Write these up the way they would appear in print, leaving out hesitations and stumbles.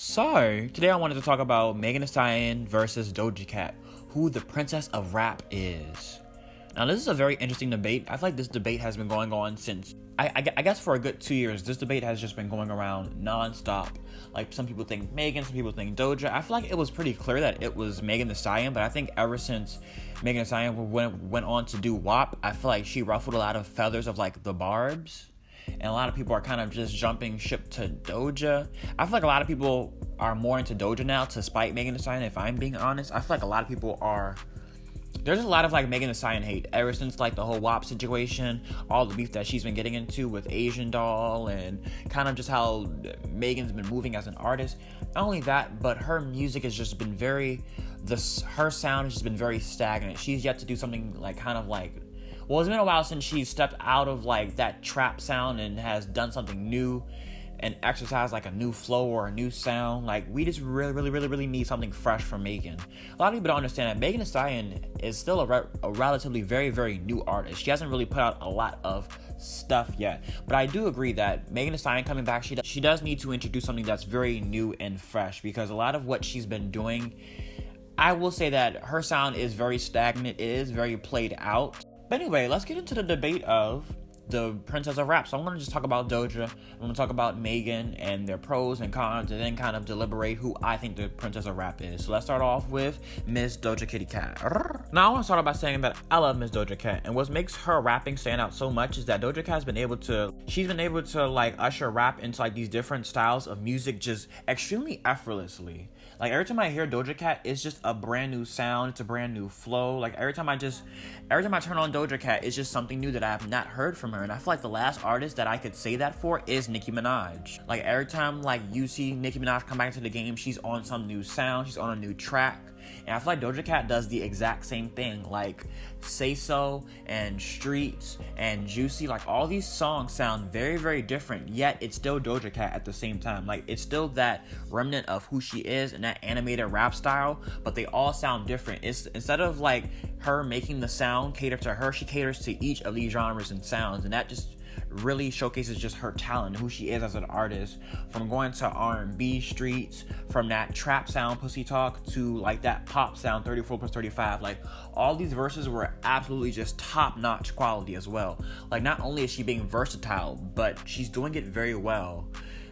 So, today I wanted to talk about Megan Thee Stallion versus Doja Cat, who the princess of rap is. Now, this is a very interesting debate. I feel like this debate has been going on since, I guess for a good 2 years. This debate has just been going around nonstop. Like, some people think Megan, some people think Doja. I feel like it was pretty clear that it was Megan Thee Stallion, but I think ever since Megan Thee Stallion went on to do WAP, I feel like she ruffled a lot of feathers of, like, the Barbs. And a lot of people are kind of just jumping ship to Doja. I feel like a lot of people are more into Doja now to spite Megan Thee Stallion, if I'm being honest. I feel like a lot of people are... There's a lot of, like, Megan Thee Stallion hate ever since, like, the whole WAP situation, all the beef that she's been getting into with Asian Doll, and kind of just how Megan's been moving as an artist. Not only that, but her music has just been her sound has just been very stagnant. She's yet to do something, like, kind of, like... Well, it's been a while since she stepped out of, like, that trap sound and has done something new and exercised, like, a new flow or a new sound. Like, we just really need something fresh from Megan. A lot of people don't understand that Megan Thee Stallion is still a relatively very new artist. She hasn't really put out a lot of stuff yet. But I do agree that Megan Thee Stallion coming back, she does need to introduce something that's very new and fresh, because a lot of what she's been doing, I will say that her sound is very stagnant. It is very played out. But anyway, let's get into the debate of the princess of rap. So I'm going to just talk about Doja. I'm going to talk about Megan and their pros and cons, and then kind of deliberate who I think the princess of rap is. So let's start off with Miss Doja Kitty Cat. Now I want to start off by saying that I love Miss Doja Cat, and what makes her rapping stand out so much is that Doja Cat has been able to like usher rap into like these different styles of music just extremely effortlessly. Like, every time I hear Doja Cat, it's just a brand new sound. It's a brand new flow. Like, every time I turn on Doja Cat, it's just something new that I have not heard from her. And I feel like the last artist that I could say that for is Nicki Minaj. Like, every time, like, you see Nicki Minaj come back into the game, she's on some new sound. She's on a new track. And I feel like Doja Cat does the exact same thing. Like, Say So and Streets and Juicy, like, all these songs sound very different, yet it's still Doja Cat at the same time. Like, it's still that remnant of who she is and that animated rap style, but they all sound different. It's instead of like her making the sound cater to her, she caters to each of these genres and sounds, and that just really showcases just her talent, who she is as an artist, from going to R&B streets, from that trap sound Pussy Talk to like that pop sound 34 plus 35. Like, all these verses were absolutely just top-notch quality as well. Like, not only is she being versatile, but she's doing it very well.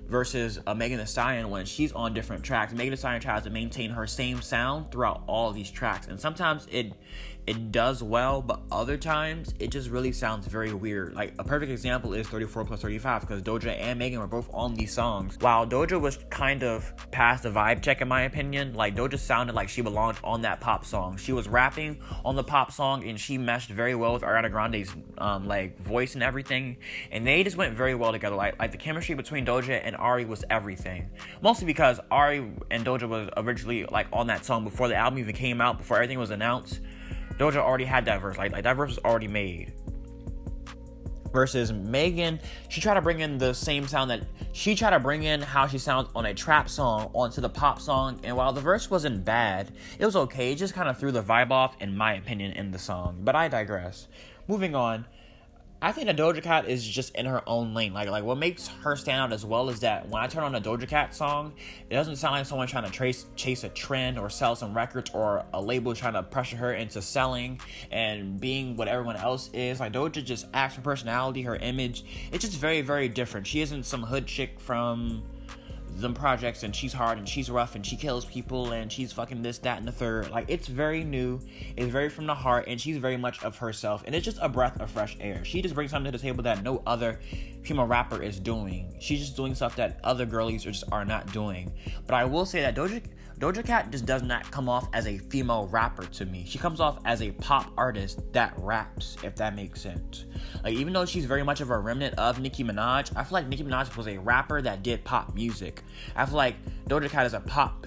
Versus Megan Thee Stallion, when she's on different tracks, Megan Thee Stallion tries to maintain her same sound throughout all these tracks, and sometimes it does well, but other times it just really sounds very weird. Like, a perfect example is 34 plus 35, because Doja and Megan were both on these songs. While Doja was kind of past the vibe check, in my opinion, like, Doja sounded like she belonged on that pop song. She was rapping on the pop song, and she meshed very well with Ariana Grande's like voice and everything, and they just went very well together. Like the chemistry between Doja and Ari was everything. Mostly because Ari and Doja was originally like on that song before the album even came out, before everything was announced. Doja already had that verse. Like that verse was already made. Versus Megan, she tried to bring in the same sound that she tried to bring in how she sounds on a trap song onto the pop song, and while the verse wasn't bad, it was okay. It just kind of threw the vibe off, in my opinion, in the song. But I digress. Moving on. I think that Doja Cat is just in her own lane. Like what makes her stand out as well is that when I turn on a Doja Cat song, it doesn't sound like someone trying to chase a trend or sell some records, or a label trying to pressure her into selling and being what everyone else is. Like, Doja just acts, her personality, her image, it's just very different. She isn't some hood chick from them projects, and she's hard and she's rough and she kills people and she's fucking this, that, and the third. Like, it's very new, it's very from the heart, and she's very much of herself, and it's just a breath of fresh air. She just brings something to the table that no other female rapper is doing. She's just doing stuff that other girlies are not doing. But I will say that Doja Cat just does not come off as a female rapper to me. She comes off as a pop artist that raps, if that makes sense. Like, even though she's very much of a remnant of Nicki Minaj, I feel like Nicki Minaj was a rapper that did pop music. I feel like Doja Cat is a pop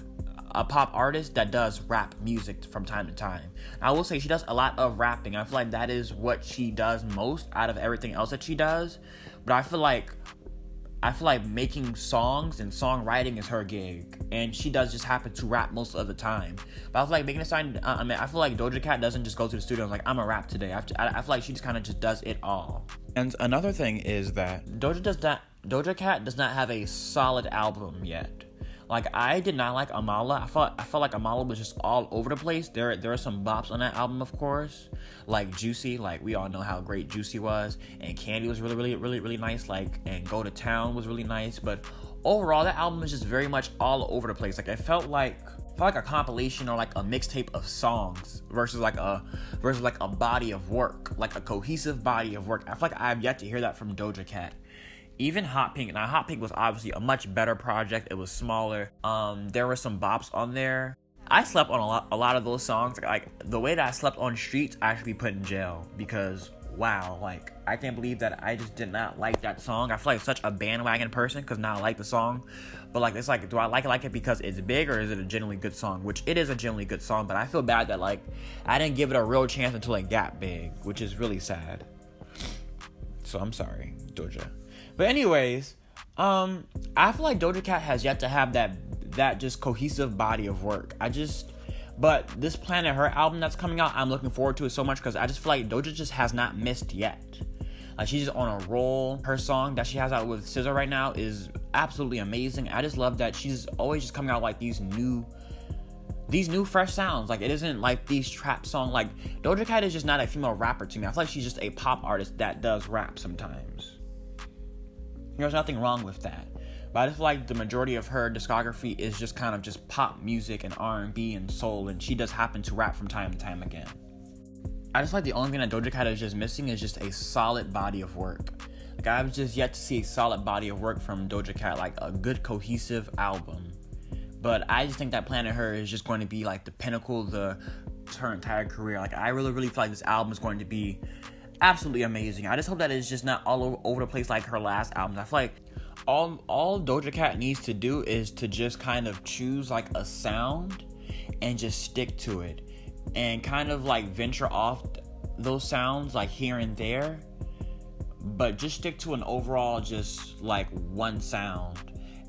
artist that does rap music from time to time. I will say she does a lot of rapping. I feel like that is what she does most out of everything else that she does. But I feel like making songs and songwriting is her gig, and she does just happen to rap most of the time. But I feel like making a sign, I feel like Doja Cat doesn't just go to the studio and like, I'm a rap today. I feel like she just kind of just does it all. And another thing is that Doja Cat does not have a solid album yet. Like, I did not like Amala. I felt like Amala was just all over the place. There are some bops on that album, of course. Like Juicy, like we all know how great Juicy was. And Candy was really nice. Like, and Go to Town was really nice. But overall, that album was just very much all over the place. Like, it felt like a compilation or like a mixtape of songs versus like a body of work, like a cohesive body of work. I feel like I have yet to hear that from Doja Cat. Even Hot Pink. Now, Hot Pink was obviously a much better project. It was smaller. There were some bops on there. I slept on a lot of those songs. Like, the way that I slept on Streets, I should be put in jail because, wow, like, I can't believe that I just did not like that song. I feel like such a bandwagon person because now I like the song. But, like, it's like, do I like it because it's big or is it a genuinely good song? Which it is a genuinely good song, but I feel bad that, like, I didn't give it a real chance until it got big, which is really sad. So, I'm sorry, Doja. But anyways, I feel like Doja Cat has yet to have that just cohesive body of work. But this Planet Her album that's coming out, I'm looking forward to it so much because I just feel like Doja just has not missed yet. Like, she's just on a roll. Her song that she has out with SZA right now is absolutely amazing. I just love that she's always just coming out like these new fresh sounds. Like, it isn't like these trap songs. Like, Doja Cat is just not a female rapper to me. I feel like she's just a pop artist that does rap sometimes. There's nothing wrong with that. But I just feel like the majority of her discography is just kind of just pop music and R&B and soul, and she does happen to rap from time to time again. I just feel like the only thing that Doja Cat is just missing is just a solid body of work. Like, I've just yet to see a solid body of work from Doja Cat, like a good cohesive album. But I just think that Planet Her is just going to be like the pinnacle of her entire career. Like, I really feel like this album is going to be absolutely amazing. I just hope that it's just not all over the place like her last albums. I feel like all Doja Cat needs to do is to just kind of choose like a sound and just stick to it and kind of like venture off those sounds like here and there, but just stick to an overall just like one sound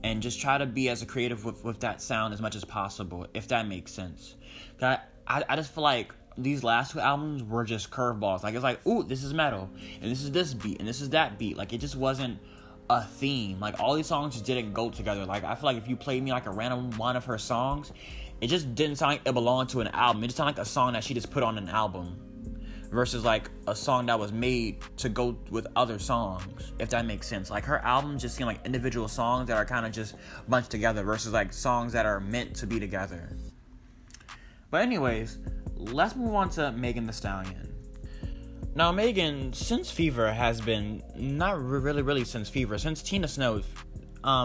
and just try to be as creative with that sound as much as possible, if that makes sense. I just feel like these last two albums were just curveballs. Like, it's like, ooh, this is metal, and this is this beat, and this is that beat. Like, it just wasn't a theme. Like, all these songs just didn't go together. Like, I feel like if you played me like a random one of her songs, it just didn't sound like it belonged to an album. It just sounded like a song that she just put on an album versus like a song that was made to go with other songs, if that makes sense. Like, her albums just seem like individual songs that are kind of just bunched together versus like songs that are meant to be together. But anyways, let's move on to Megan Thee Stallion. Now, Megan, since Fever has been, not really since Fever, since Tina Snow,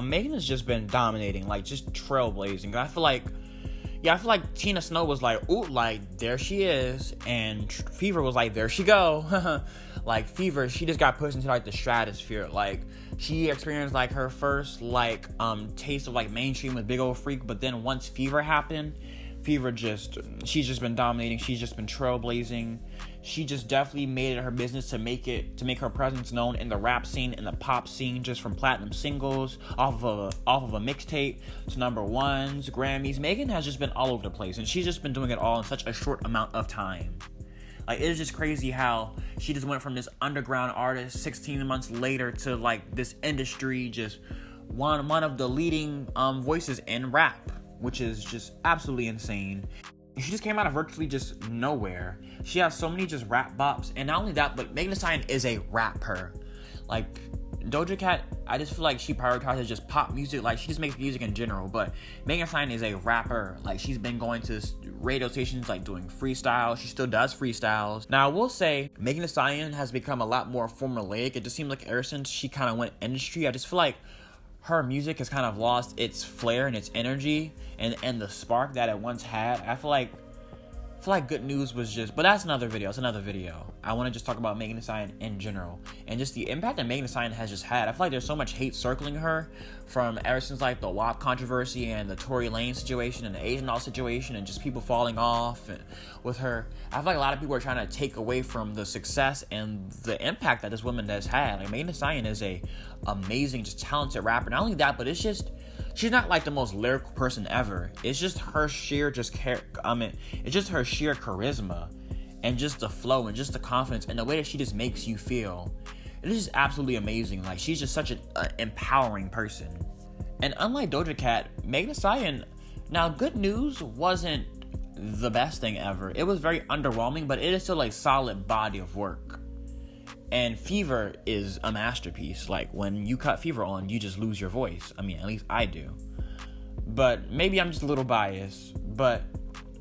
Megan has just been dominating, like, just trailblazing. I feel like Tina Snow was like, ooh, like, there she is, and Fever was like, there she go. Like, Fever, she just got pushed into, like, the stratosphere. Like, she experienced, like, her first, like, taste of, like, mainstream with Big Ol' Freak, but then once Fever happened, she's just been dominating. She's just been trailblazing. She just definitely made it her business to make her presence known in the rap scene, in the pop scene, just from platinum singles, off of a mixtape to number ones, Grammys. Megan has just been all over the place, and she's just been doing it all in such a short amount of time. Like, it is just crazy how she just went from this underground artist 16 months later to like this industry, just one of the leading voices in rap, which is just absolutely insane. She just came out of virtually just nowhere. She has so many just rap bops, and not only that, but Megan Thee Stallion is a rapper. Like, Doja Cat, I just feel like she prioritizes just pop music. Like, she just makes music in general, but Megan Thee Stallion is a rapper. Like, she's been going to radio stations, like, doing freestyles. She still does freestyles. Now, I will say, Megan Thee Stallion has become a lot more formulaic. It just seems like ever since she kind of went industry, I just feel like her music has kind of lost its flair and its energy and the spark that it once had. I feel like Good News was just, but that's another video. It's another video. I want to just talk about Megan Thee Stallion in general and just the impact that Megan Thee Stallion has just had. I feel like there's so much hate circling her from ever since like the WAP controversy and the Tory Lanez situation and the Asian doll situation and just people falling off with her. I feel like a lot of people are trying to take away from the success and the impact that this woman has had. Like, Megan Thee Stallion is a amazing, just talented rapper. Not only that, but it's just, she's not like the most lyrical person ever. It's just her sheer it's just her sheer charisma and just the flow and just the confidence and the way that she just makes you feel. It is just absolutely amazing. Like, she's just such an empowering person. And unlike Doja Cat, Megan Thee Stallion, now Good News wasn't the best thing ever. It was very underwhelming, but it is still a solid body of work. And Fever is a masterpiece. Like, when you cut Fever on, you just lose your voice. I mean, at least I do. But maybe I'm just a little biased. But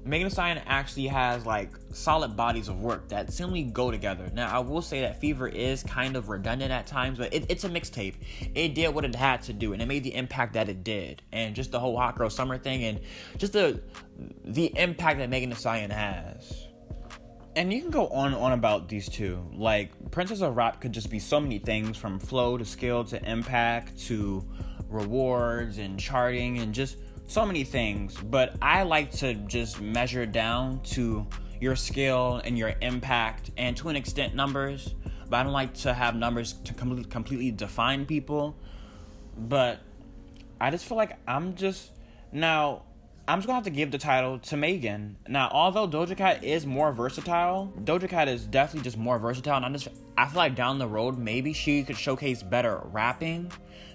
Megan Thee Stallion actually has, like, solid bodies of work that simply go together. Now, I will say that Fever is kind of redundant at times, but it's a mixtape. It did what it had to do, and it made the impact that it did. And just the whole Hot Girl Summer thing, and just the impact that Megan Thee Stallion has. And you can go on and on about these two. Like, Princess of Rap could just be so many things, from flow to skill to impact to rewards and charting and just so many things. But I like to just measure it down to your skill and your impact, and to an extent numbers. But I don't like to have numbers to completely define people. But I just feel like I'm just gonna have to give the title to Megan. Now, although Doja Cat is more versatile, Doja Cat is definitely just more versatile, and I feel like down the road, maybe she could showcase better rapping.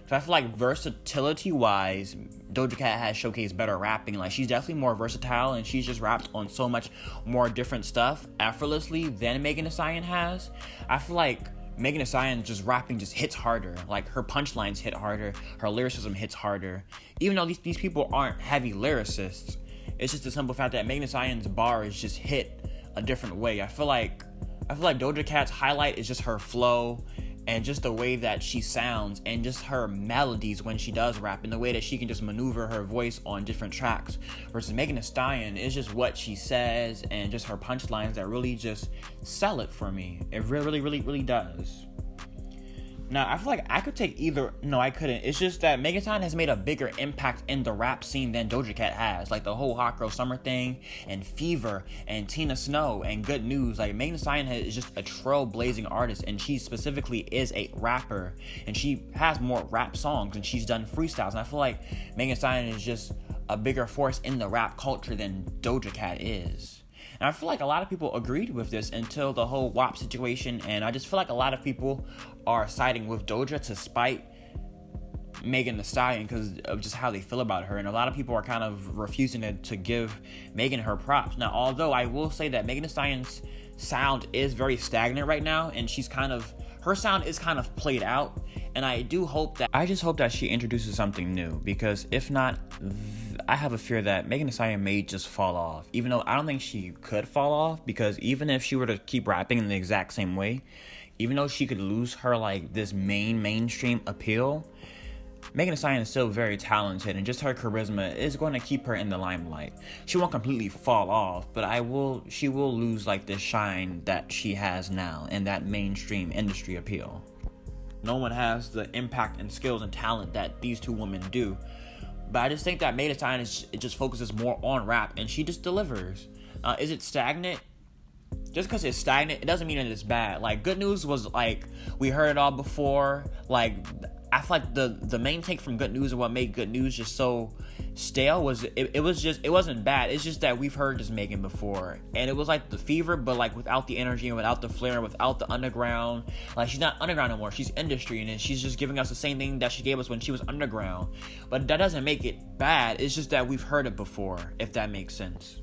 So I feel like versatility-wise, Doja Cat has showcased better rapping. Like, she's definitely more versatile, and she's just rapped on so much more different stuff effortlessly than Megan Thee Stallion has. I feel like Megan Thee Stallion just rapping just hits harder. Like, her punchlines hit harder, her lyricism hits harder. Even though these people aren't heavy lyricists, it's just the simple fact that Megan Thee Stallion's bars just hit a different way. I feel like Doja Cat's highlight is just her flow, and just the way that she sounds, and just her melodies when she does rap, and the way that she can just maneuver her voice on different tracks. Versus Megan Thee Stallion is just what she says, and just her punchlines that really just sell it for me. It really does. Now, I feel like I could take either. No, I couldn't. It's just that Megan Thee Stallion has made a bigger impact in the rap scene than Doja Cat has. Like, the whole Hot Girl Summer thing, and Fever, and Tina Snow, and Good News. Like, Megan Thee Stallion is just a trailblazing artist, and she specifically is a rapper. And she has more rap songs, and she's done freestyles. And I feel like Megan Thee Stallion is just a bigger force in the rap culture than Doja Cat is. And I feel like a lot of people agreed with this until the whole WAP situation, and I just feel like a lot of people are siding with Doja to spite Megan Thee Stallion because of just how they feel about her, and a lot of people are kind of refusing to give Megan her props. Now, although I will say that Megan Thee Stallion's sound is very stagnant right now, and her sound is kind of played out, and I just hope that she introduces something new, because if not, I have a fear that Megan Thee Stallion may just fall off, even though I don't think she could fall off, because even if she were to keep rapping in the exact same way, even though she could lose her, like, this mainstream appeal, Megan Thee Stallion is still very talented, and just her charisma is going to keep her in the limelight. She won't completely fall off, but she will lose, like, the shine that she has now and that mainstream industry appeal. No one has the impact and skills and talent that these two women do. But I just think that Megan Thee Stallion just focuses more on rap, and she just delivers. Is it stagnant? Just because it's stagnant, it doesn't mean that it's bad. Like, Good News was, like, we heard it all before. Like, I feel like the main take from Good News and what made Good News just so stale was it wasn't bad. It's just that we've heard this Megan before, and it was like the Fever, but like without the energy and without the flair and without the underground. Like, she's not underground no more, she's industry, and she's just giving us the same thing that she gave us when she was underground. But that doesn't make it bad. It's just that we've heard it before, if that makes sense.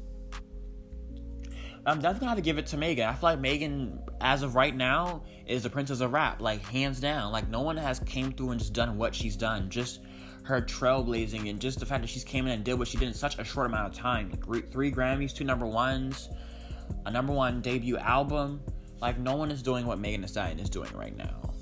I'm definitely gonna have to give it to Megan. I feel like Megan, as of right now, is the princess of rap, like, hands down. Like, no one has came through and just done what she's done. Just her trailblazing, and just the fact that she's came in and did what she did in such a short amount of time. Like, 3 Grammys, 2 number ones, a number 1 debut album. Like, no one is doing what Megan Thee Stallion is doing right now.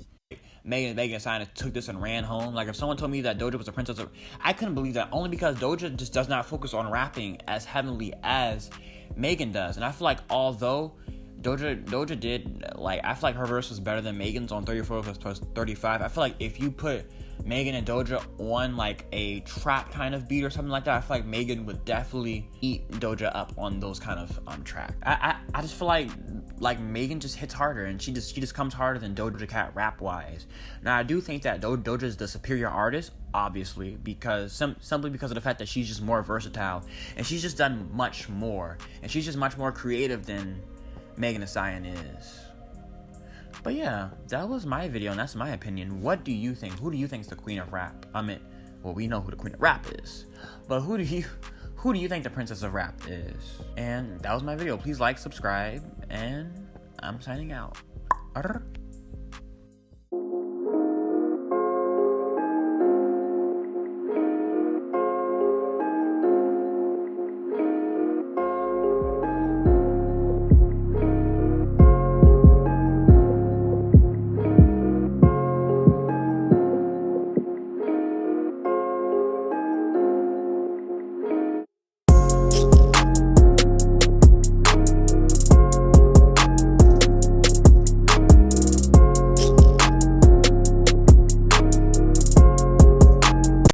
Megan Thee Stallion took this and ran home. Like, if someone told me that Doja was a princess of... I couldn't believe that, only because Doja just does not focus on rapping as heavily as Megan does. And I feel like although Doja did, like, I feel like her verse was better than Megan's on 34 plus 35. I feel like if you put Megan and Doja on, like, a trap kind of beat or something like that, I feel like Megan would definitely eat Doja up on those kind of tracks. I just feel like Megan just hits harder, and she just comes harder than Doja Cat rap wise. Now, I do think that Doja is the superior artist, obviously, because simply because of the fact that she's just more versatile, and she's just done much more, and she's just much more creative than Megan Thee Stallion is. But yeah, that was my video, and that's my opinion. What do you think? Who do you think is the queen of rap? Well, we know who the queen of rap is. But who do you think the princess of rap is? And that was my video. Please like, subscribe, and I'm signing out. Arr.